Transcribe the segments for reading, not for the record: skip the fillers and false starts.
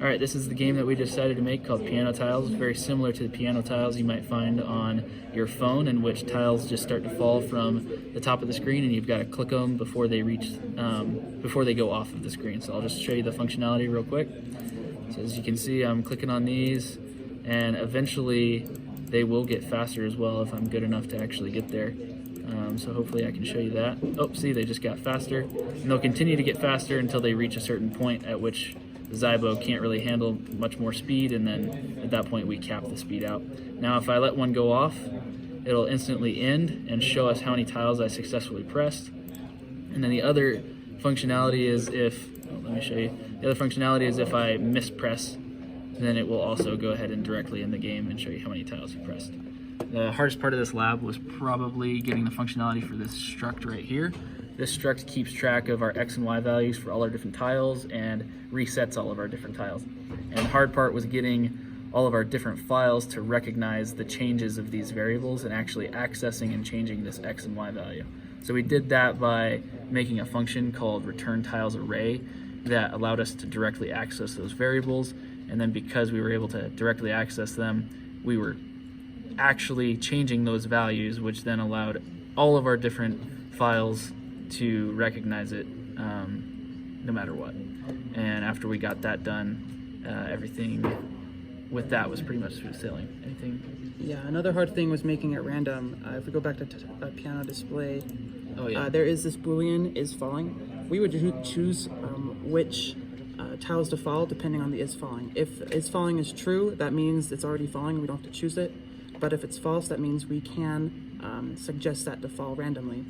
Alright, this is the game that we decided to make called Piano Tiles. Very similar to the piano tiles you might find on your phone, in which tiles just start to fall from the top of the screen and you've got to click them before they before they go off of the screen. So I'll just show you the functionality real quick. So as you can see, I'm clicking on these, and eventually they will get faster as well if I'm good enough to actually get there. So hopefully I can show you that. Oh, see, they just got faster. And they'll continue to get faster until they reach a certain point at which the Zybo can't really handle much more speed, and then at that point we cap the speed out. Now if I let one go off, it'll instantly end and show us how many tiles I successfully pressed. And then the other functionality is let me show you. The other functionality is if I mispress, then it will also go ahead and directly end the game and show you how many tiles you pressed. The hardest part of this lab was probably getting the functionality for this struct right here. This struct keeps track of our X and Y values for all our different tiles and resets all of our different tiles. And the hard part was getting all of our different files to recognize the changes of these variables and actually accessing and changing this X and Y value. So we did that by making a function called return tiles array that allowed us to directly access those variables. And then because we were able to directly access them, we were actually changing those values, which then allowed all of our different files to recognize it no matter what. And after we got that done, everything with that was pretty much smooth sailing. Anything? Yeah, another hard thing was making it random. If we go back to piano display, there is this Boolean is falling. We would choose which tiles to fall depending on the is falling. If is falling is true, that means it's already falling, we don't have to choose it. But if it's false, that means we can suggest that to fall randomly.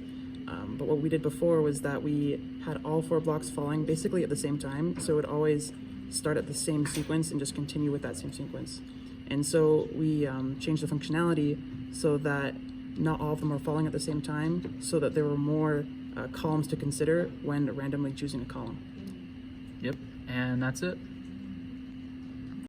But what we did before was that we had all 4 blocks falling basically at the same time, so it would always start at the same sequence and just continue with that same sequence. And so we changed the functionality so that not all of them are falling at the same time, so that there were more columns to consider when randomly choosing a column. Yep, and that's it.